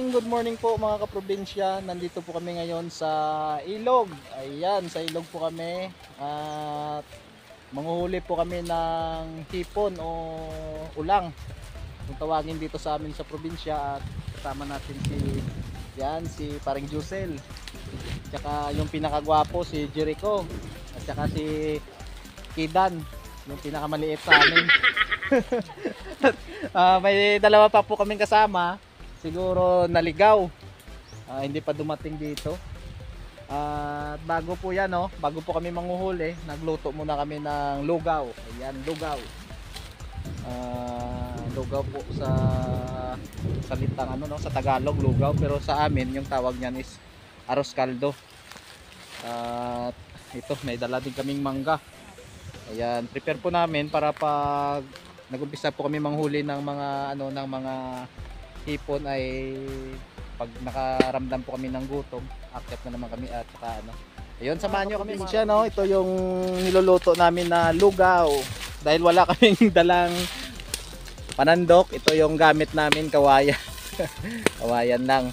good morning po mga kaprobinsya. Nandito po kami ngayon sa ilog. Ayan, sa ilog po kami. At manghuhuli po kami ng hipon o ulang. Kung tawagin dito sa amin sa probinsya. At kasama natin si Paring Jusel. Tsaka yung pinakagwapo si Jericho. At tsaka si Kidan, yung pinakamaliit sa amin. May dalawa pa po kaming kasama. Siguro naligaw, hindi pa dumating dito. Bago po yan, bago po kami manghuhuli, nagluto muna kami ng lugaw. Ayan, lugaw. Lugaw po sa salitang sa Tagalog, lugaw, pero sa amin yung tawag niyan is arroz caldo. At ito, may dala din kaming mangga. Ayan, prepare po namin para pag nag-umpisa po kami manghuli ng mga hipon ay pag nakaramdam po kami ng gutom, akyat na naman kami at saka ayun, samahan nyo kami siya, ito yung niluluto namin na lugaw. Dahil wala kaming dalang panandok, ito yung gamit namin, kawayan. Kawayan lang.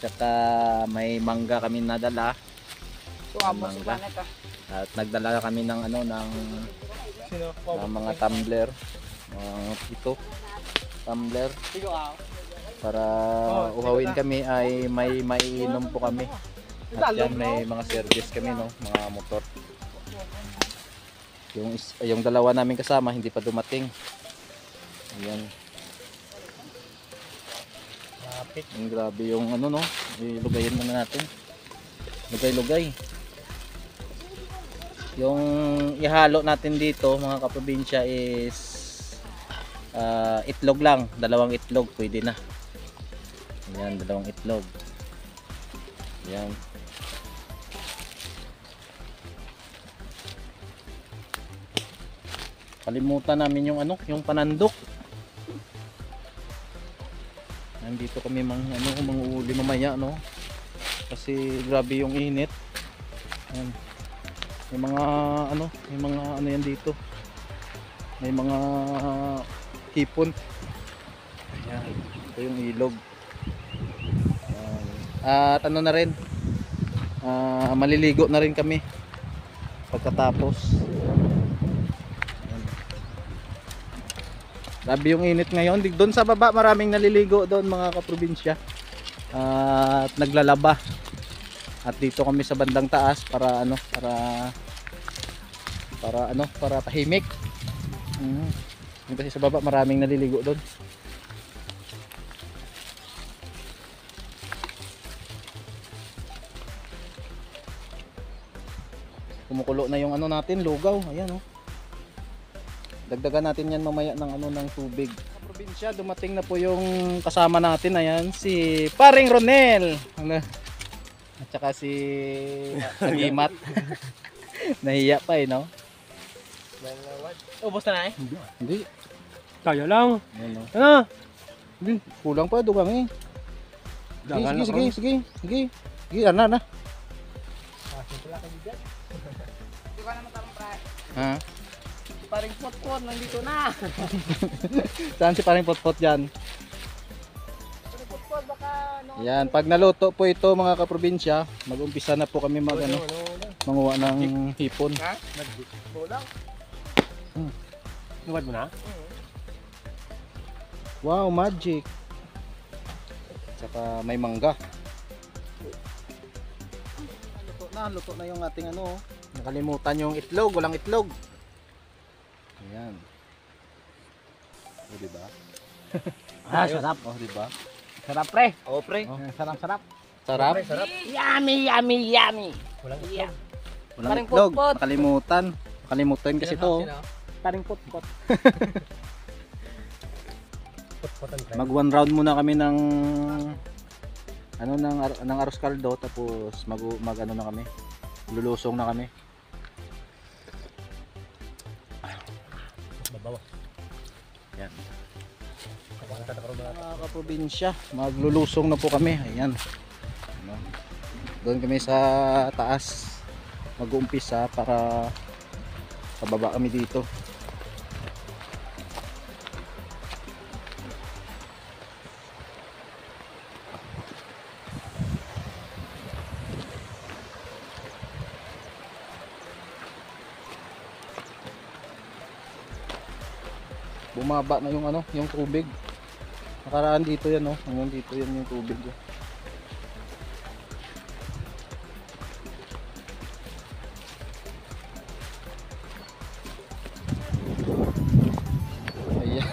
Saka may mangga kami nadala. Mangga. At nagdala kami ng mga tumbler. Ito tumbler para uhawin kami ay may maiinom po kami. At yan may mga service kami, mga motor. Yung dalawa namin kasama hindi pa dumating. Ayan. Grabe yung ilugayin muna natin. Lugay-lugay. Yung ihalo natin dito mga kaprobinsya is itlog lang, dalawang itlog pwede na. Ayan, dalawang itlog. Ayan. Kalimutan namin yung panandok. Nandito kami manguuli mamaya, kasi grabe yung init. Ayan. May mga yan dito. May mga hipon. Ayan, ito yung ilog. Ayan. At na rin, maliligo na rin kami pagkatapos. Ayan. Grabe yung init ngayon. Doon sa baba maraming naliligo doon mga kaprobinsya. At naglalaba. At dito kami sa bandang taas para para tahimik. Kasi sa baba maraming naliligo doon. Kumukulo na yung natin, lugaw. Ayan, dagdagan natin yan mamaya ng tubig. Sa probinsya dumating na po yung kasama natin. Ayan, si Paring Ronel. At saka si Agimat. Nahiya pa Ubos na Hindi. Kaya lang. Ano? Hindi. Kulang pa, dugang Sige. Sige, na. Ha? Paring pot-pot, nandito na. Saan si Paring Potpot dyan? Paring pot-pot, baka Yan, pag naluto po ito mga kaprobinsya, mag-umpisa na po kami manguha ng hipon. Ha? Bolang. Nuwad mo na? Wow, magic. Tsaka may mangga. Luto na yung ating nakalimutan yung itlog, walang itlog. Ayan. O, diba? Sarap. O, diba? Sarap, pre. O, pre. Sarap. Sarap? Yummy. Walang itlog. Walang Paring itlog. potpot. Nakalimutan kasi to. Paring pot-pot. Mag one round muna kami ng ng arroz caldo, tapos mag na kami. Lulusong na kami. Babaw. Yan. Mga kaprobinsya, maglulusong na po kami. Ayan. Doon kami sa taas mag-uumpisa para pababa kami dito. bumaba na yung ano, yung tubig. Nakaraan dito yan, no. Hanggang dito yan yung tubig. Oh. Ayan.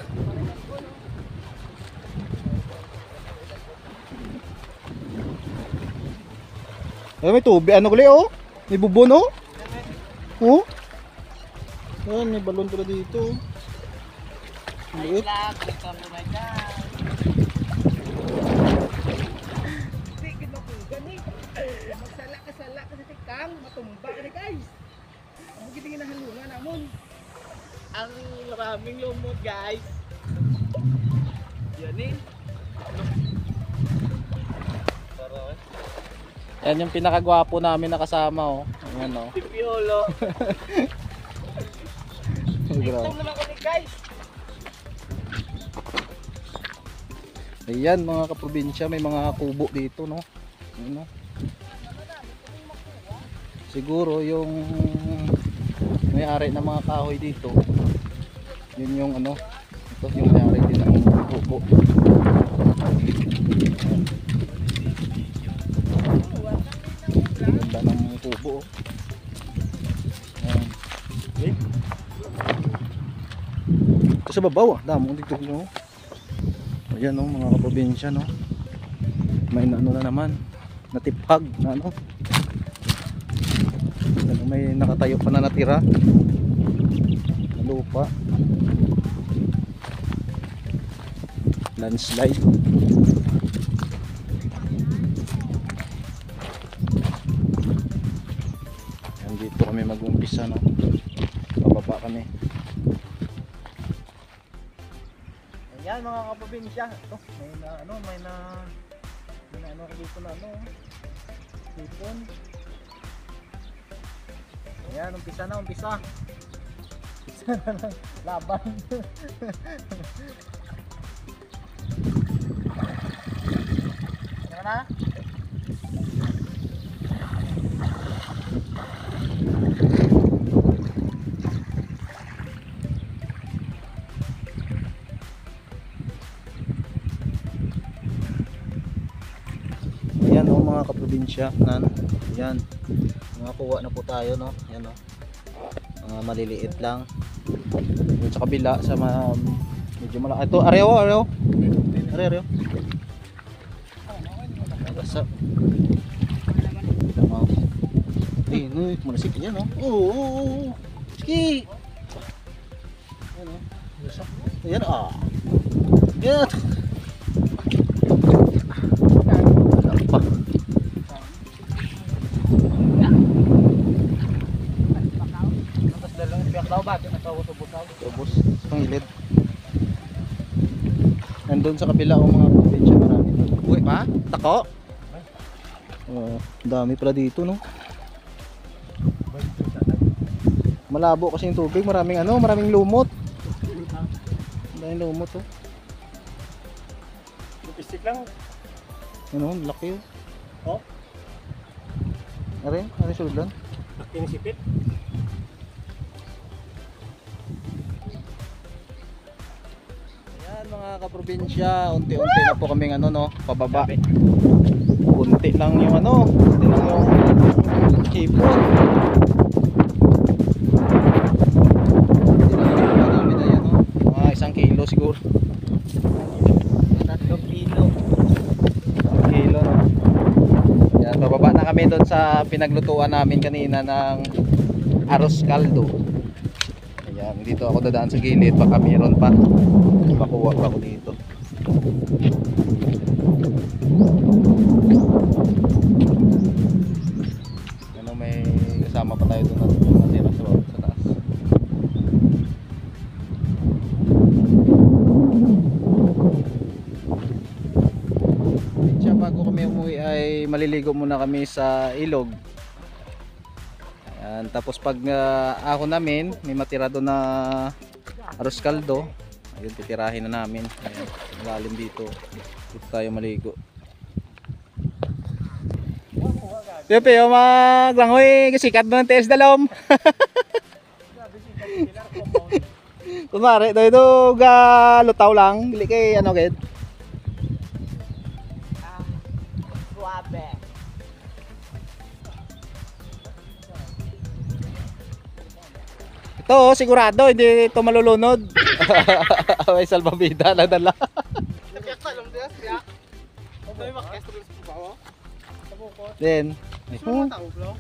Ay, may tubig. Ano kuli, oh? May bubon, oh? Oh? Ayan, may balon pala dito. Ang liit. Magsala ka sa tikang, matumba ka na guys. Ang gitingin na halungan namon. Ang maraming lumot guys. Yan eh. Yan yung pinakagwapo namin na kasama, oh. Ayan, oh. Si Piolo. Grabe. Ito naman kami guys. Ayan mga kaprobinsya, may mga kubo dito, no? Ano? Siguro yung may-ari ng mga kahoy dito, yun yung ano, ito yung may-ari din ng kubo. Ganda ng kubo. Ayan. Okay. Ito sa babaw, damo dito, no? Ayan, no, mga kaprobinsya, no? May ano na naman, natipag na ano. May nakatayo pa na natira na lupa. Landslide. Yan, dito kami mag-umpisa, no? Pababa kami. Ayan mga kaprobinsya, ito may na ano, may na ano dito na ano, sipon. Ayan, umpisa na, umpisa. Umpisa na lang, laban. Ayan na. Ayan, oh, mga kaprobinsya, ayan, nakakuha na po tayo, no? Ayan, oh, mga maliliit lang. Doon sa kabila sa medyo malaki. Ito, areo, areo. Areo. Basa. Ay, malasik yan, no? Oo. Sige. Ayan, oh. Basa. Ayan, ah. Ayan. Pa. Ubos pangilid. Nandun sa kabila ang mga probinsya, marami doon. Uy, pa? Tako? Dami pala dito, no? Malabo kasi yung tubig, maraming ano, maraming lumot. Maraming lumot, oh. Pistik lang. Ano, laki yun. Oh, Arin sudan. laki ni sipit. Ayan mga kaprobinsya, unti-unti na po kaming ano, no, pababa. Unti lang yung ano, unti lang yung chipon. Unti lang yung namin na yan, no. Mga 1 kilo siguro. 3 kilo. 1 kilo, no. Yan, bababa na kami doon sa pinaglutuan namin kanina ng arroz caldo. Ayan, dito ako dadaan sa gilid, baka mayroon pa. Makuha pa ako dito. Ano, may kasama pa tayo doon na natira sa taas. Siya, bago kami umuwi ay maliligo muna kami sa ilog. Ayan, tapos pag ako namin may matira doon na arroz caldo, ayun, titirahin na namin. Ayan, malalim dito. Dito tayo maligo. Pepe, maglangoy, sikat mo ng TS Dalom. Kunwari, ito ga lutaw lang, dili kay ano gid. Suabe. Ito, sigurado hindi ito malulunod. May salbabida na dala. Nakiyak sa alam diya, siya. O ba yung makikas sa bawa? Sa bukod. Then, Gusto mo matawag lo?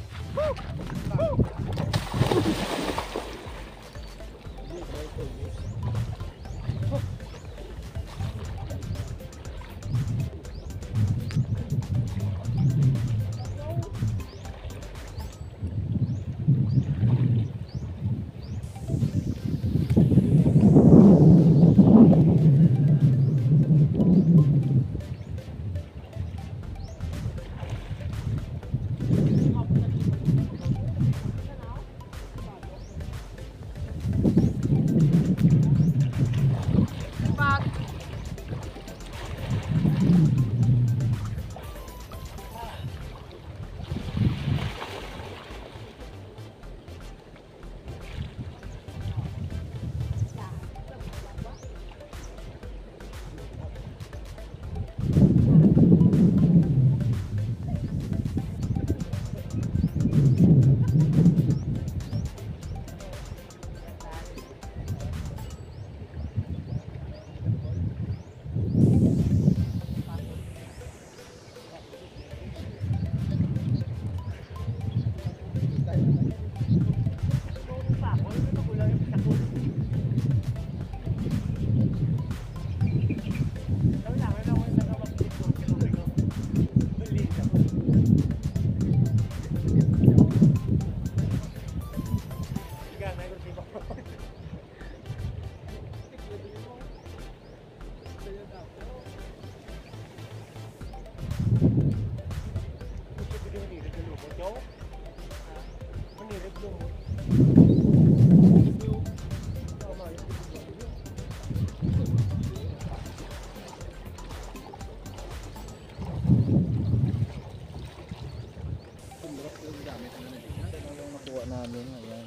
yung nakuha namin. Ayan.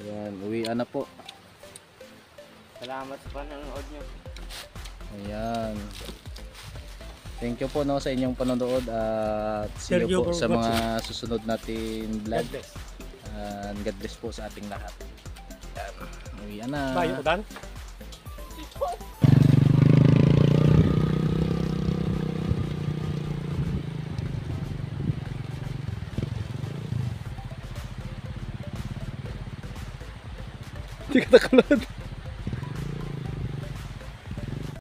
Ayan, uwian na po. Salamat sa panonood nyo. Ayan. Thank you po no sa inyong panonood at see Thank you you po for sa mga susunod natin vlog. God bless. And God bless po sa ating lahat. Ayan. Uwian na. Bayo udan. Hindi ka nakalad.